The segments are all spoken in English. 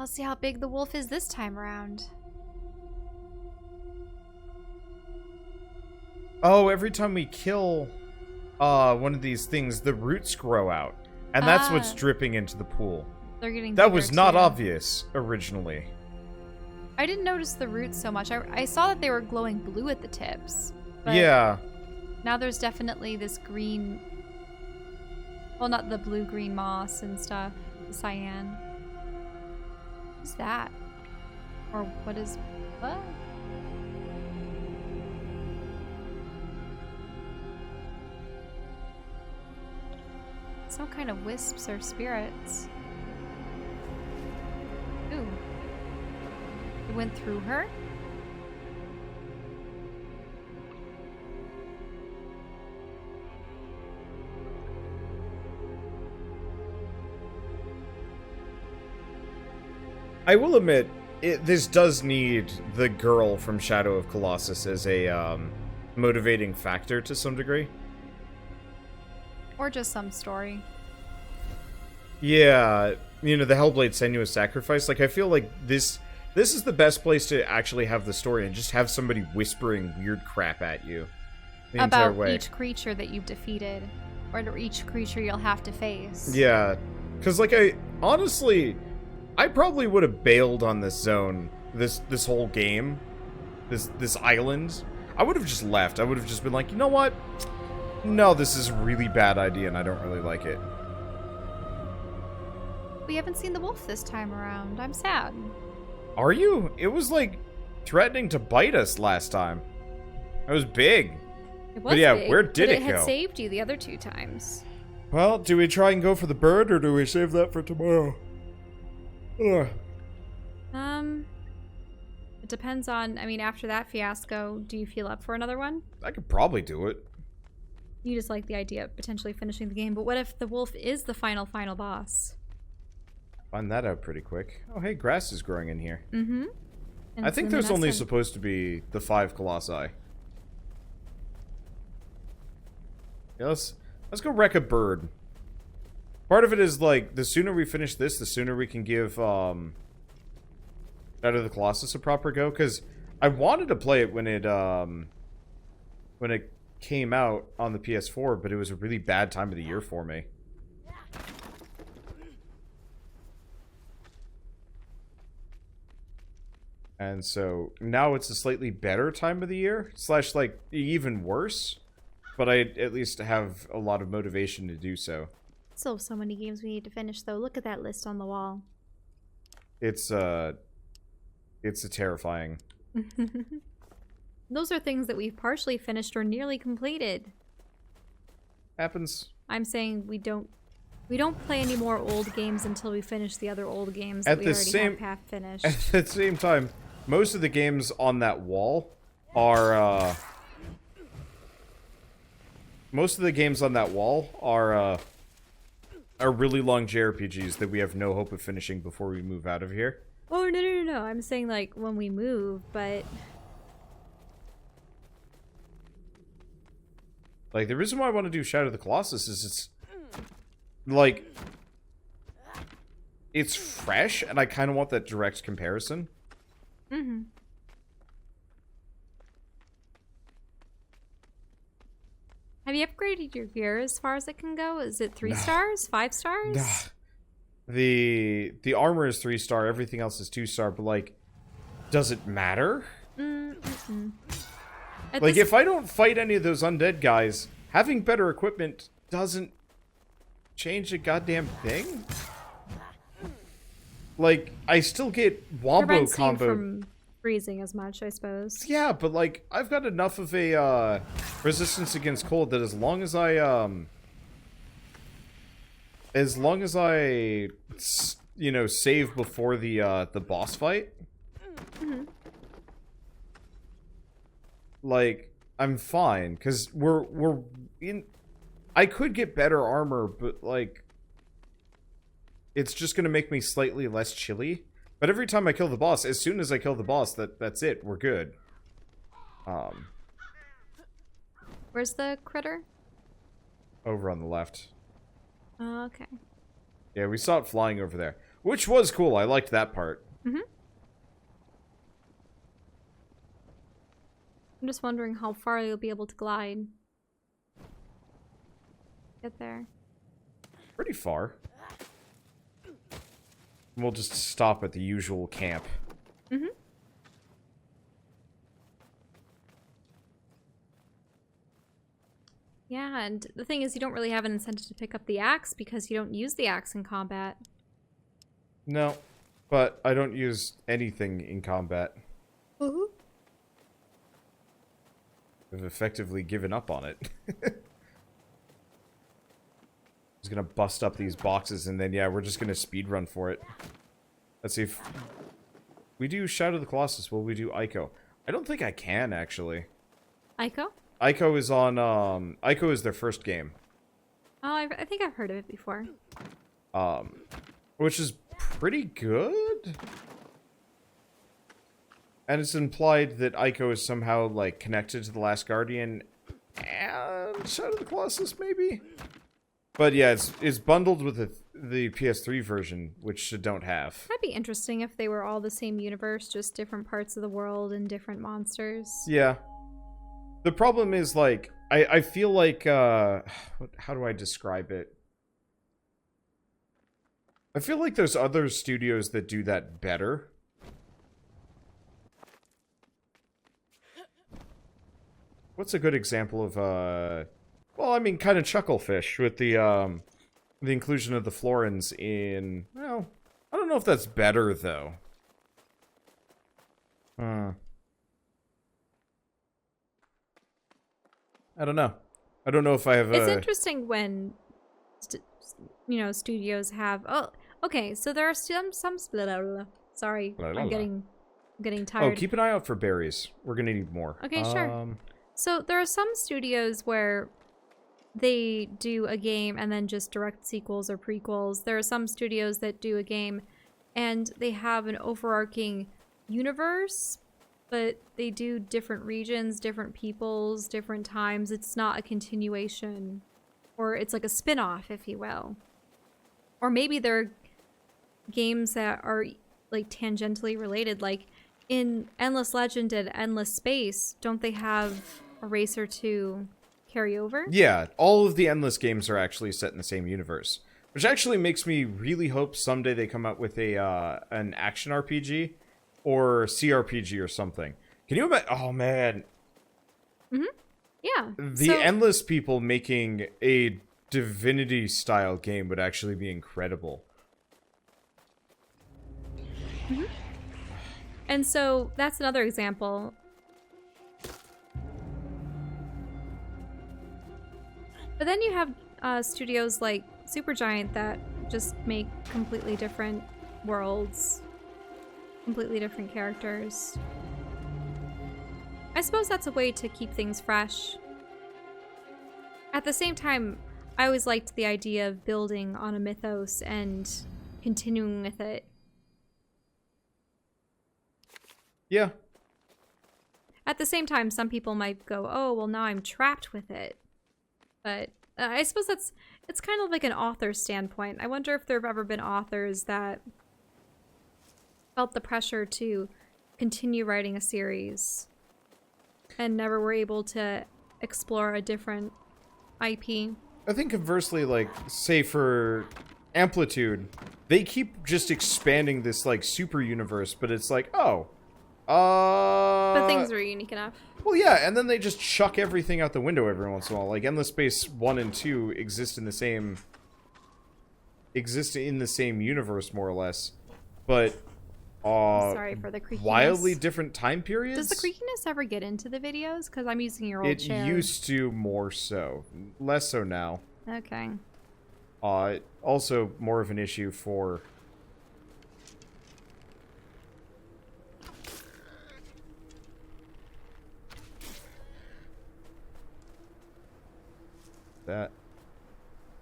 I'll see how big the wolf is this time around. Oh, every time we kill one of these things, the roots grow out. And that's what's dripping into the pool. They're getting That bigger, was not too. obvious originally. I didn't notice the roots so much. I saw that they were glowing blue at the tips. But Yeah. now there's definitely this green... Well, not the blue-green moss and stuff. The cyan. What's that? Or what is... What? Some kind of wisps or spirits. Ooh. It went through her? I will admit, this does need the girl from Shadow of Colossus as a motivating factor to some degree. Or just some story. Yeah, you know, the Hellblade Senua's Sacrifice. Like, I feel like this is the best place to actually have the story and just have somebody whispering weird crap at you the entire About way. each creature that you've defeated. Or each creature you'll have to face. Yeah, because, like, honestly, I probably would have bailed on this zone, this whole game, this island. I would have just left. I would have just been like, you know what? No, this is a really bad idea, and I don't really like it. We haven't seen the wolf this time around. I'm sad. Are you? It was, like, threatening to bite us last time. It was big. It was But yeah, big, where did but it it had go? saved you the other 2 times. Well, do we try and go for the bird, or do we save that for tomorrow? Ugh. It depends on, I mean, after that fiasco, do you feel up for another one? I could probably do it. You just like the idea of potentially finishing the game, but what if the wolf is the final boss? Find that out pretty quick. Oh, hey, grass is growing in here. Mm-hmm. I think there's only supposed to be the 5 colossi. Yeah, let's go wreck a bird. Part of it is, like, the sooner we finish this, the sooner we can give, Shadow of the Colossus a proper go, because I wanted to play it when it came out on the PS4, but it was a really bad time of the year for me. And so, now it's a slightly better time of the year, / like, even worse, but I at least have a lot of motivation to do so. Still have so many games we need to finish, though. Look at that list on the wall. It's a terrifying. Those are things that we've partially finished or nearly completed. Happens. I'm saying we don't play any more old games until we finish the other old games that we already have half finished. At the same time, most of the games on that wall are really long JRPGs that we have no hope of finishing before we move out of here. Oh, no. I'm saying, like, when we move, but... Like, the reason why I want to do Shadow of the Colossus is it's... Like... It's fresh, and I kind of want that direct comparison. Mm-hmm. Have you upgraded your gear as far as it can go? Is it 3 stars? 5 stars? Nah. The armor is 3-star, everything else is 2-star, but, like, does it matter? Like, if I don't fight any of those undead guys, having better equipment doesn't change a goddamn thing? Like, I still get wombo combo from freezing as much, I suppose. Yeah, but, like, I've got enough of a resistance against cold that as long as I you know, save before the boss fight, like, I'm fine, because we're in... I could get better armor, but, like, it's just gonna make me slightly less chilly. But every time I kill the boss, as soon as I kill the boss, that's it, we're good. Where's the critter? Over on the left. Okay. Yeah, we saw it flying over there. which was cool. I liked that part. Mm-hmm. I'm just wondering how far you'll be able to glide. Get there. Pretty far. We'll just stop at the usual camp. Mm-hmm. Yeah, and the thing is, you don't really have an incentive to pick up the axe because you don't use the axe in combat. No, but I don't use anything in combat. Uh-huh. I've effectively given up on it. Just gonna bust up these boxes and then, yeah, we're just gonna speedrun for it. Let's see if we do Shadow of the Colossus. Will we do Ico? I don't think I can, actually. Ico? Ico is on, Ico is their first game. Oh, I think I've heard of it before. Which is pretty good. And it's implied that Ico is somehow, like, connected to The Last Guardian and Shadow of the Colossus, maybe? But yeah, it's bundled with the PS3 version, which I don't have. That'd be interesting if they were all the same universe, just different parts of the world and different monsters. Yeah. The problem is, like, I feel like, how do I describe it? I feel like there's other studios that do that better. What's a good example of, well, I mean, kind of Chucklefish with the inclusion of the Florins in, well, I don't know if that's better, though. I don't know. I don't know if I have It's interesting when, studios have, oh, okay, so there are some sorry, I'm getting tired. Oh, keep an eye out for berries. We're gonna need more. Okay, sure. So there are some studios where they do a game and then just direct sequels or prequels. There are some studios that do a game and they have an overarching universe, but they do different regions, different peoples, different times. It's not a continuation, or it's like a spin-off, if you will. Or maybe there are games that are like tangentially related, like in Endless Legend and Endless Space, don't they have a race or two carry over? Yeah, all of the Endless games are actually set in the same universe, which actually makes me really hope someday they come out with a an action RPG or CRPG or something. Can you imagine? Oh man, Yeah. the Endless people making a Divinity style game would actually be incredible. And so that's another example. But then you have studios like Supergiant that just make completely different worlds, completely different characters. I suppose that's a way to keep things fresh. At the same time, I always liked the idea of building on a mythos and continuing with it. Yeah. At the same time, some people might go, oh, well, now I'm trapped with it. But I suppose it's kind of like an author standpoint. I wonder if there have ever been authors that felt the pressure to continue writing a series and never were able to explore a different IP. I think conversely, like, say for Amplitude, they keep just expanding this, like, super universe, but it's like, oh, but things are unique enough. well, yeah, and then they just chuck everything out the window every once in a while. Like, Endless Space 1 and 2 exist in the same universe, more or less, but Sorry for the creakiness. Wildly different time periods. Does the creakiness ever get into the videos? Because I'm using your old chair. It used to, more so. Less so now. Okay. Also more of an issue for that.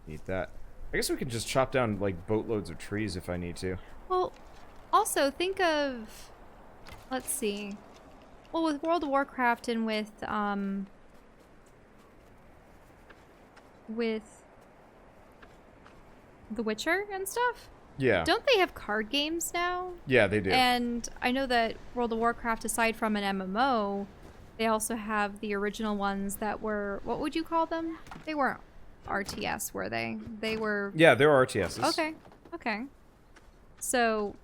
Need that. I guess we could just chop down, like, boatloads of trees if I need to. Well, also think of, let's see. Well, with World of Warcraft and with The Witcher and stuff, Yeah. Don't they have card games now? Yeah, they do. And I know that World of Warcraft, aside from an MMO, they also have the original ones that were, what would you call them? They weren't RTS, were they? They were... Yeah, there are RTSs. Okay, okay. So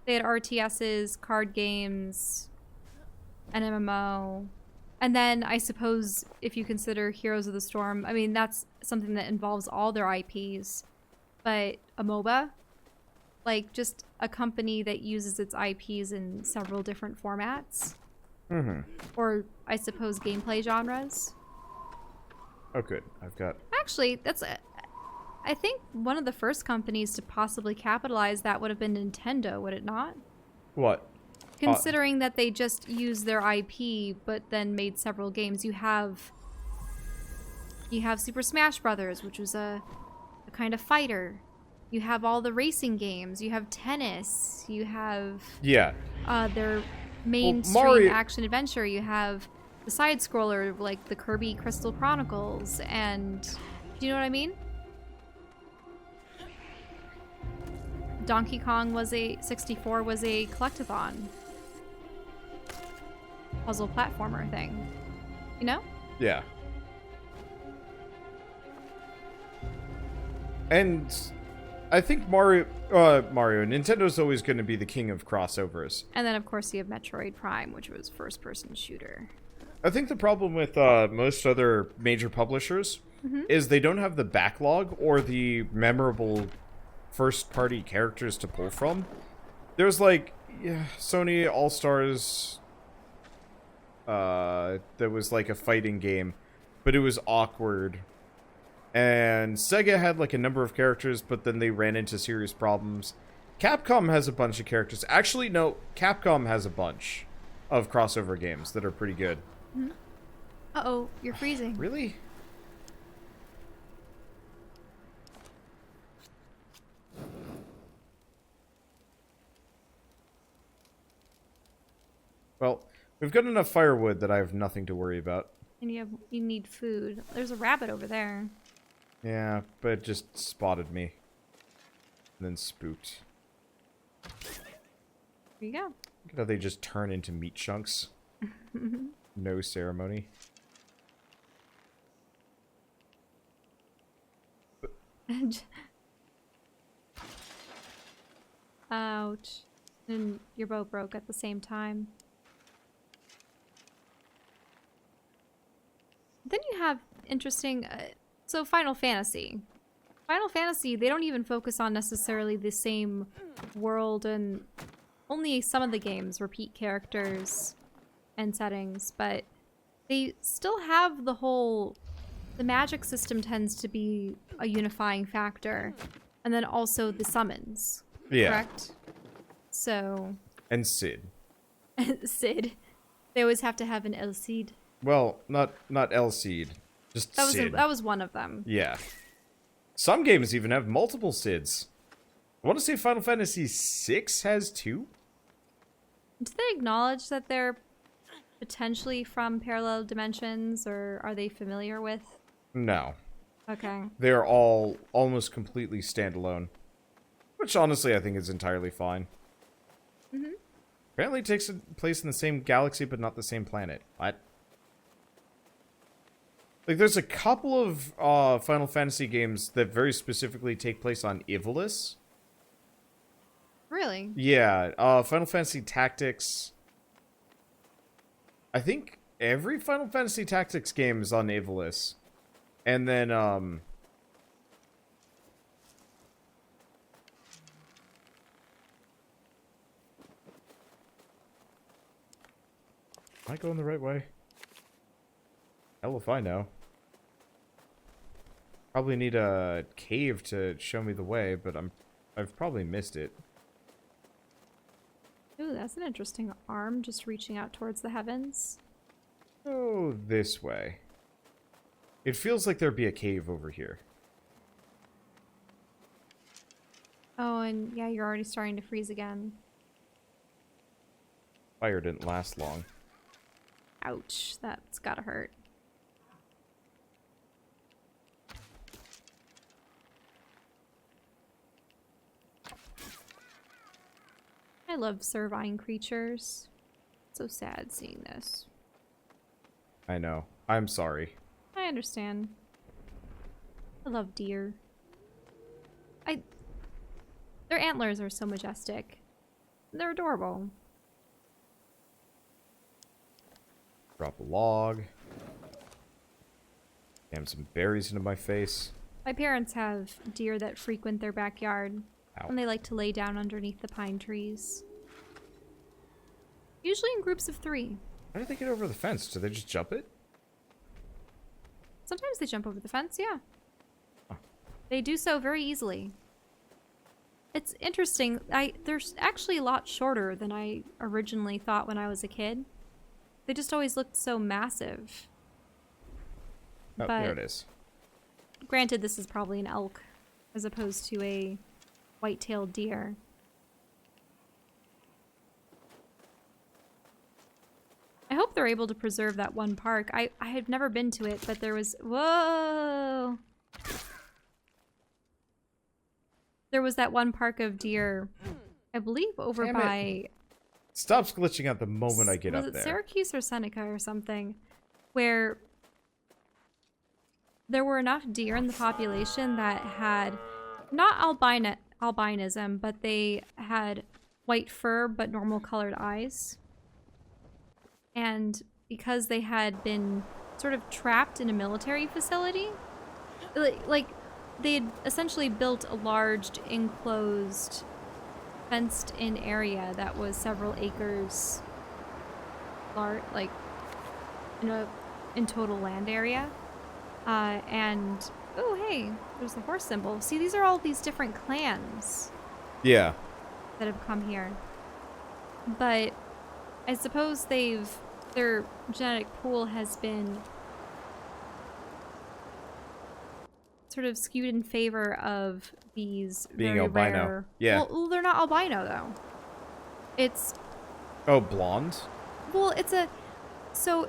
they had RTSs, card games, an MMO, and then I suppose if you consider Heroes of the Storm, I mean, that's something that involves all their IPs, but a MOBA, like just a company that uses its IPs in several different formats. Mm-hmm. Or I suppose gameplay genres. Oh, good. I've got... Actually, that's I think one of the first companies to possibly capitalize that would have been Nintendo, would it not? What? Considering that they just used their IP, but then made several games. You have Super Smash Brothers, which was a kind of fighter. You have all the racing games. You have tennis. You have their mainstream action adventure. You have the side scroller like the Kirby Crystal Chronicles, and do you know what I mean? Donkey Kong 64 was a collectathon puzzle platformer thing. You know? Yeah. And I think Nintendo's always going to be the king of crossovers. And then, of course, you have Metroid Prime, which was first-person shooter. I think the problem with most other major publishers is they don't have the backlog or the memorable first-party characters to pull from. There's like Sony All-Stars that was like a fighting game, but it was awkward. And Sega had like a number of characters, but then they ran into serious problems. Capcom has a bunch of characters. Actually, no, Capcom has a bunch of crossover games that are pretty good. Uh-oh, you're freezing. Really? Well, we've got enough firewood that I have nothing to worry about. And you need food. There's a rabbit over there. Yeah, but it just spotted me. And then spooked. Here you go. Look at how they just turn into meat chunks. No ceremony. Ouch. And your boat broke at the same time. Then you have interesting... so Final Fantasy. Final Fantasy, they don't even focus on necessarily the same world, and only some of the games repeat characters and settings, but they still have the magic system tends to be a unifying factor, and then also the summons. Yeah. Correct? So... And Sid. Sid. They always have to have an El Cid. Well, not El Cid. Just Sid. That was one of them. Yeah. Some games even have multiple Sids. I want to say Final Fantasy VI has 2? Do they acknowledge that they're potentially from parallel dimensions, or are they familiar with? No. Okay. They're all almost completely standalone. Which honestly I think is entirely fine. Mm-hmm. Apparently it takes place in the same galaxy but not the same planet. What? Like, there's a couple of Final Fantasy games that very specifically take place on Ivalice. Really? Yeah, Final Fantasy Tactics. I think every Final Fantasy Tactics game is on Ivalice. And then, Am I going the right way? Hell if I know. Probably need a cave to show me the way, but I've probably missed it. Ooh, that's an interesting arm just reaching out towards the heavens. Oh, this way. It feels like there'd be a cave over here. Oh, and yeah, you're already starting to freeze again. Fire didn't last long. Ouch, that's gotta hurt. I love servine creatures. So sad seeing this. I know. I'm sorry. I understand. I love deer. Their antlers are so majestic. They're adorable. Drop a log. Damn, some berries into my face. My parents have deer that frequent their backyard. Ow. And they like to lay down underneath the pine trees. Usually in groups of 3. How did they get over the fence? Do they just jump it? Sometimes they jump over the fence, yeah. Huh. They do so very easily. It's interesting. They're actually a lot shorter than I originally thought when I was a kid. They just always looked so massive. Oh, But there it is. granted, this is probably an elk as opposed to a white-tailed deer. I hope they're able to preserve that one park. I have never been to it, but there was... Whoa! There was that one park of deer, I believe, over Damn by... it. Stops glitching out the moment I get up Was there. it Syracuse or Seneca or something? Where there were enough deer in the population that had... Not albinism, but they had white fur but normal colored eyes. And because they had been sort of trapped in a military facility, like they had essentially built a large enclosed fenced-in area that was several acres large, like in total land area. And oh hey, there's the horse symbol. See, these are all these different clans. Yeah. That have come here. But I suppose their genetic pool has been sort of skewed in favor of these Being very albino. rare... Yeah. Well, they're not albino, though. It's... Oh, blonde? Well, it's a... So,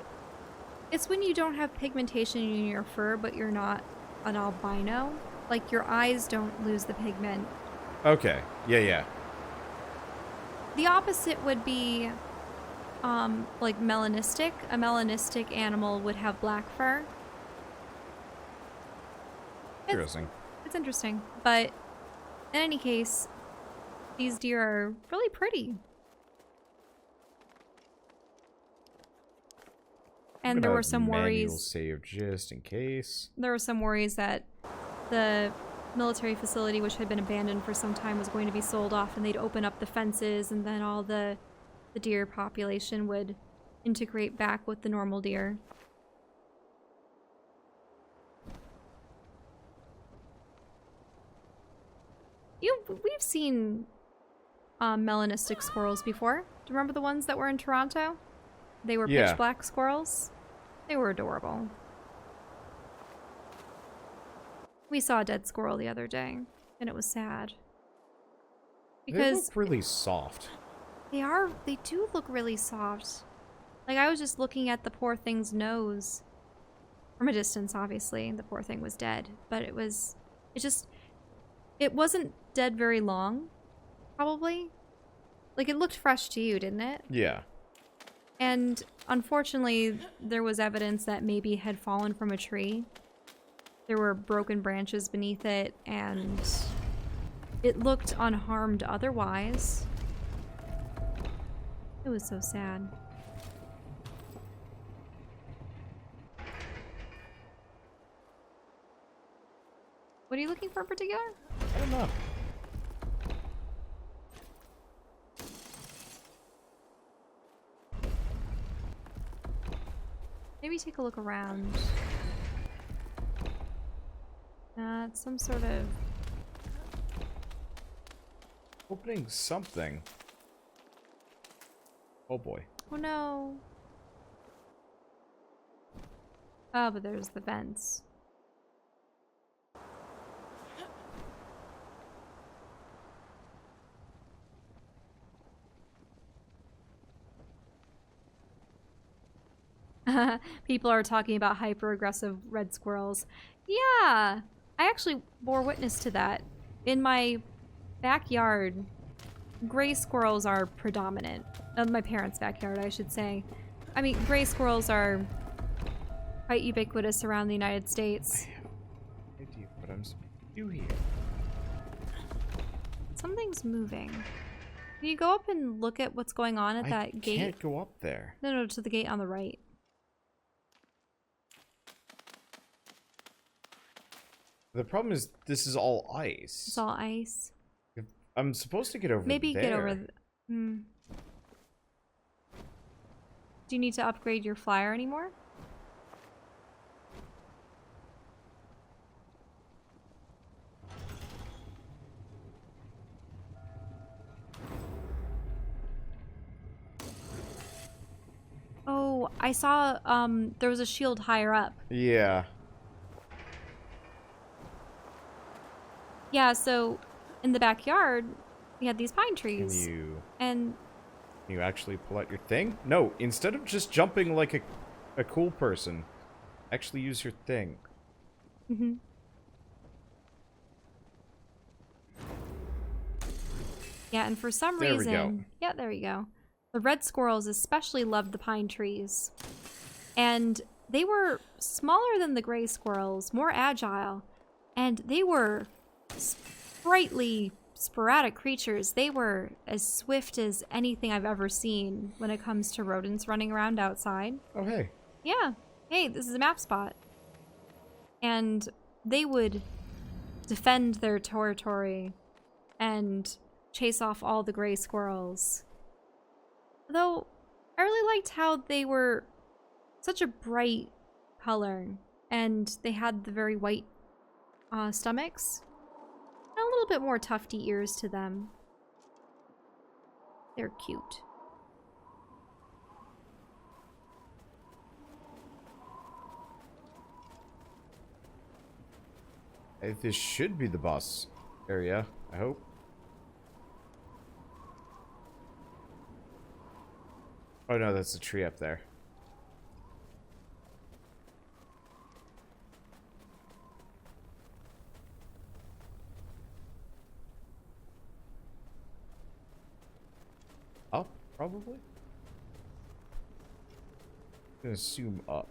it's when you don't have pigmentation in your fur, but you're not an albino. Like, your eyes don't lose the pigment. Okay. Yeah, yeah. The opposite would be... like melanistic. A melanistic animal would have black fur. Interesting. It's interesting. But in any case, these deer are really pretty. And there were some worries. Save just in case. There were some worries that the military facility, which had been abandoned for some time, was going to be sold off, and they'd open up the fences, and then all the deer population would integrate back with the normal deer. We've seen melanistic squirrels before. Do you remember the ones that were in Toronto? They were pitch black squirrels. They were adorable. We saw a dead squirrel the other day, and it was sad. Because they look really soft. They do look really soft. Like, I was just looking at the poor thing's nose. From a distance, obviously. The poor thing was dead. But it wasn't dead very long, probably. Like, it looked fresh to you, didn't it? Yeah. And unfortunately, there was evidence that maybe it had fallen from a tree. There were broken branches beneath it, and it looked unharmed otherwise. It was so sad. What are you looking for in particular? I don't know. Maybe take a look around. It's some sort of... Opening something. Oh boy. Oh no. Oh, but there's the vents. People are talking about hyper-aggressive red squirrels. Yeah, I actually bore witness to that. In my backyard, gray squirrels are predominant. My parents' backyard, I should say. I mean, gray squirrels are quite ubiquitous around the United States. I have no idea what I'm supposed to do here. Something's moving. Can you go up and look at what's going on at that gate? I can't go up there. No, to the gate on the right. The problem is this is all ice. It's all ice. I'm supposed to get over Maybe there. get over. Do you need to upgrade your flyer anymore? Oh, I saw there was a shield higher up. Yeah. Yeah, so in the backyard, we had these pine trees. Can you actually pull out your thing? No, instead of just jumping like a cool person, actually use your thing. Mm-hmm. Yeah, and for some reason... There we go. Yeah, there you go. The red squirrels especially loved the pine trees. And they were smaller than the gray squirrels, more agile. And they were sprightly, sporadic creatures. They were as swift as anything I've ever seen when it comes to rodents running around outside. Oh, hey. Yeah. Hey, this is a map spot. And they would defend their territory and chase off all the gray squirrels. Though, I really liked how they were such a bright color, and they had the very white stomachs, and a little bit more tufty ears to them. They're cute. This should be the boss area, I hope. Oh no, that's a tree up there. Up, probably? I'm gonna zoom up.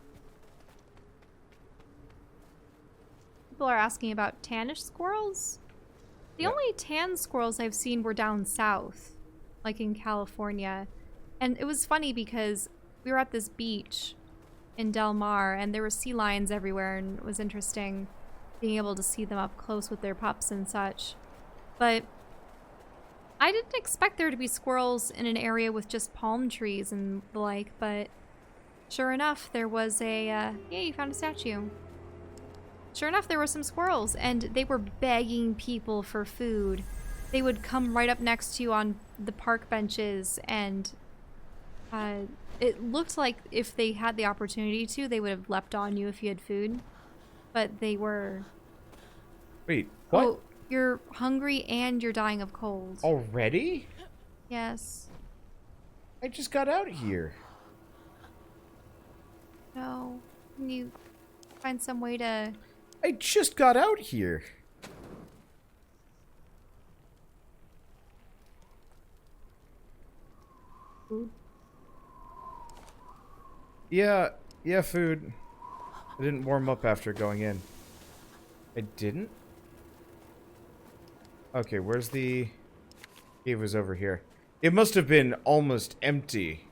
People are asking about tannish squirrels. The only tan squirrels I've seen were down south, like in California. And it was funny because we were at this beach in Del Mar and there were sea lions everywhere, and it was interesting being able to see them up close with their pups and such. But I didn't expect there to be squirrels in an area with just palm trees and the like, but sure enough, there was a, yeah, you found a statue. Sure enough, there were some squirrels, and they were begging people for food. They would come right up next to you on the park benches, and it looked like if they had the opportunity to, they would have leapt on you if you had food. But they were... Wait, what? Oh, you're hungry and you're dying of cold. Already? Yes. I just got out here. No. Can you find some way to... I just got out here. Food? Yeah, food. I didn't warm up after going in. I didn't? Okay, where's the... Cave was over here. It must have been almost empty.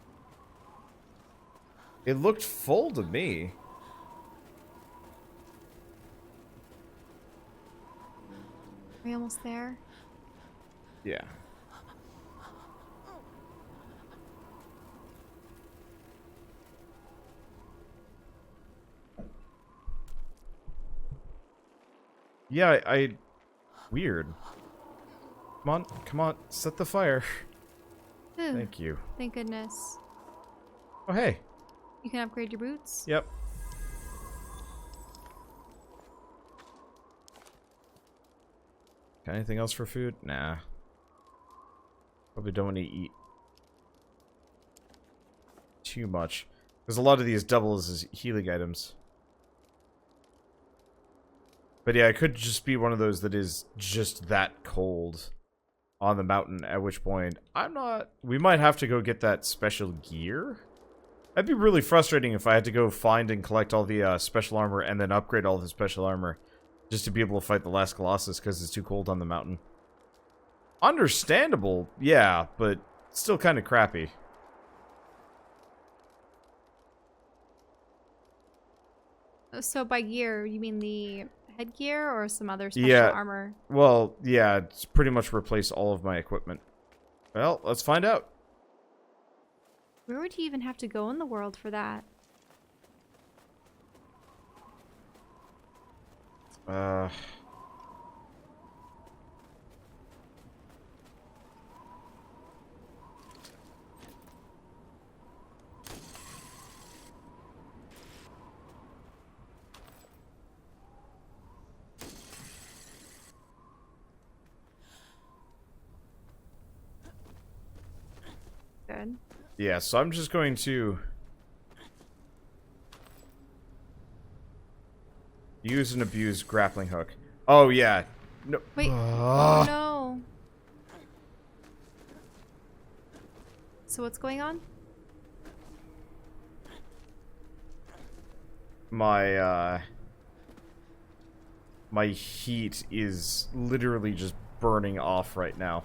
It looked full to me. Are we almost there? Yeah. Yeah, I weird. Come on, set the fire. Ooh, Thank you. thank goodness. Oh, hey. You can upgrade your boots? Yep. Got anything else for food? Nah. Probably don't want to eat too much. Because a lot of these doubles as healing items. But yeah, it could just be one of those that is just that cold. on the mountain, at which point I'm not... We might have to go get that special gear? That'd be really frustrating if I had to go find and collect all the special armor and then upgrade all the special armor just to be able to fight the last Colossus because it's too cold on the mountain. Understandable, yeah, but still kind of crappy. So by gear, you mean the headgear or some other special armor? Well, yeah, it's pretty much replaced all of my equipment. Well, let's find out. Where would you even have to go in the world for that? Good. Yeah, so I'm just going to use and abuse grappling hook. Oh, yeah. No. Wait. Oh, no. So what's going on? My heat is literally just burning off right now.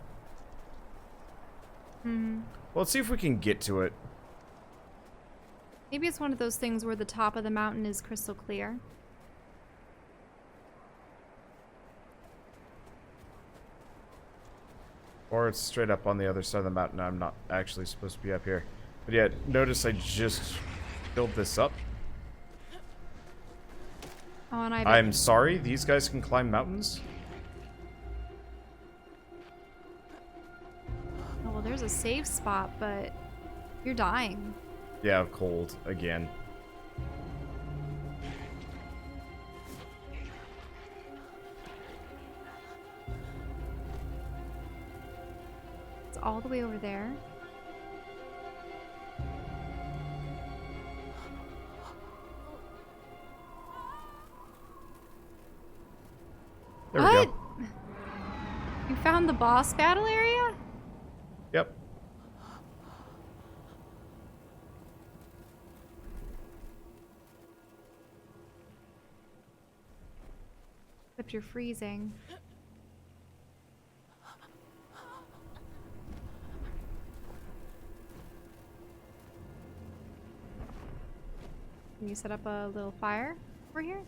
Hmm. Well, let's see if we can get to it. Maybe it's one of those things where the top of the mountain is crystal clear. Or it's straight up on the other side of the mountain. I'm not actually supposed to be up here. But yeah, notice I just filled this up. Oh, and I'm sorry, these guys can climb mountains? Oh, well, there's a safe spot, but you're dying. Yeah, cold again. It's all the way over there. There what? we go. You found the boss battle area? Yep. Except you're freezing. Can you set up a little fire over here?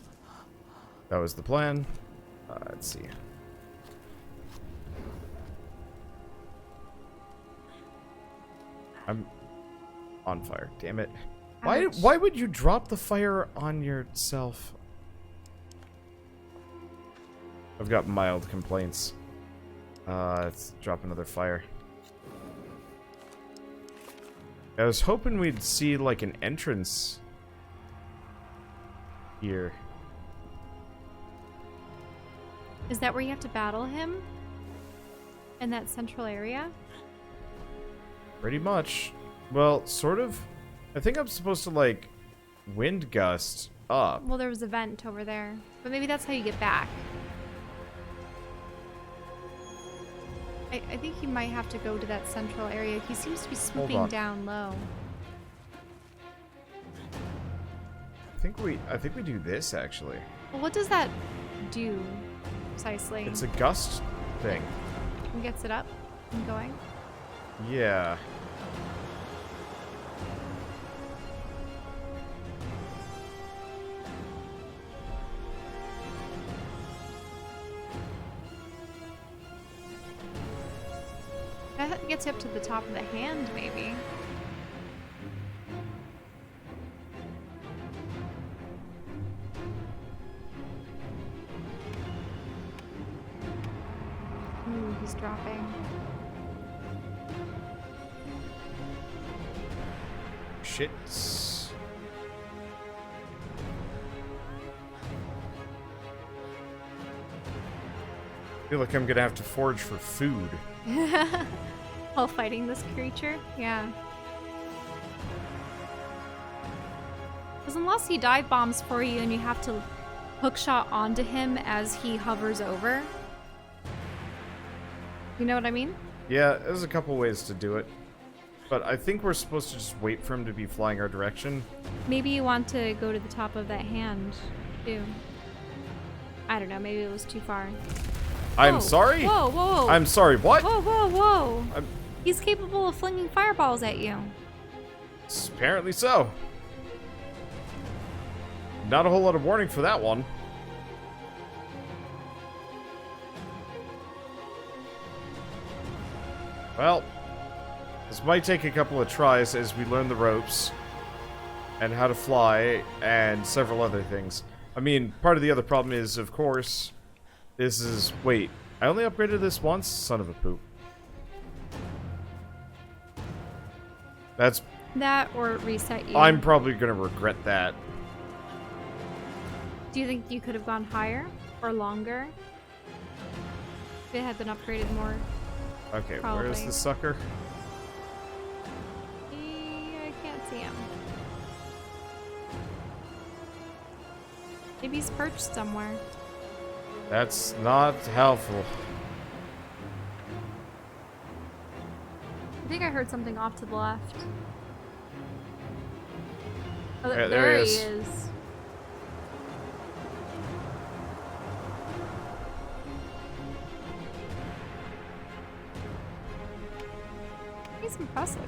That was the plan. Let's see. I'm on fire. Damn it. Why would you drop the fire on yourself? I've got mild complaints. Let's drop another fire. I was hoping we'd see like an entrance here. Is that where you have to battle him? In that central area? Pretty much. Well, sort of. I think I'm supposed to, like, wind gust up. Well, there was a vent over there. But maybe that's how you get back. I think you might have to go to that central area. He seems to be swooping down low. I think we do this, actually. Well, what does that do, precisely? It's a gust thing. And gets it up and going? Yeah. That gets you up to the top of the hand, maybe. Ooh, he's dropping. Shit. I feel like I'm gonna have to forage for food. While fighting this creature? Yeah. Because unless he dive bombs for you and you have to hookshot onto him as he hovers over, You know what I mean? Yeah, there's a couple ways to do it. But I think we're supposed to just wait for him to be flying our direction. Maybe you want to go to the top of that hand, too. I don't know, maybe it was too far. I'm Whoa. sorry? Whoa, whoa. I'm sorry, what? Whoa, whoa, whoa. I'm- He's capable of flinging fireballs at you. Apparently so. Not a whole lot of warning for that one. Well, this might take a couple of tries as we learn the ropes and how to fly and several other things. I mean, part of the other problem is, of course, this is... Wait, I only upgraded this once? Son of a poop. That's... That or reset you. I'm probably gonna regret that. Do you think you could have gone higher or longer? If it had been upgraded more? Okay, Probably. where's the sucker? I can't see him. Maybe he's perched somewhere. That's not helpful. I think I heard something off to the left. Oh, Yeah, there he is. is. He's impressive.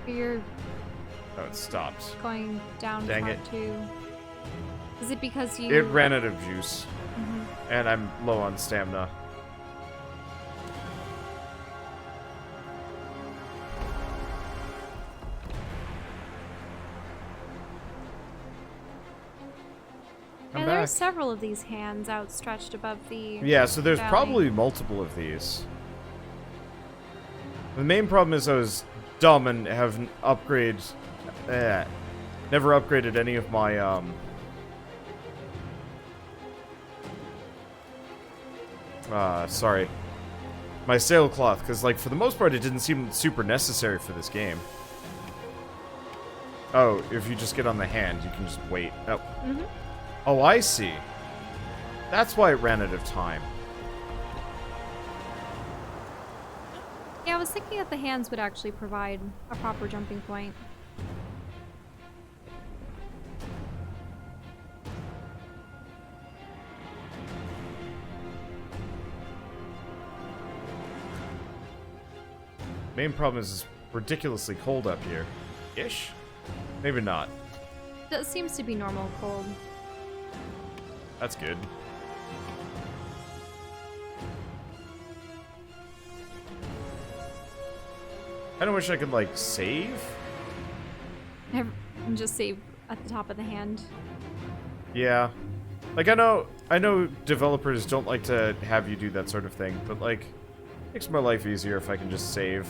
You're Oh, it stopped. going down Dang far it. too. Is it because you... It ran out of juice. Mhm. And I'm low on stamina. I'm And there are back. several of these hands outstretched above the... Yeah, so there's valley. probably multiple of these. The main problem is I was dumb and haven't upgraded... never upgraded any of my, sorry. My sailcloth, because, like, for the most part, it didn't seem super necessary for this game. Oh, if you just get on the hand, you can just wait. Oh. Mhm. Oh, I see. That's why it ran out of time. Yeah, I was thinking that the hands would actually provide a proper jumping point. Main problem is it's ridiculously cold up here. Ish? Maybe not. That seems to be normal cold. That's good. I kinda wish I could, like, save? And just save at the top of the hand. Yeah. Like, I know developers don't like to have you do that sort of thing, but, like, makes my life easier if I can just save.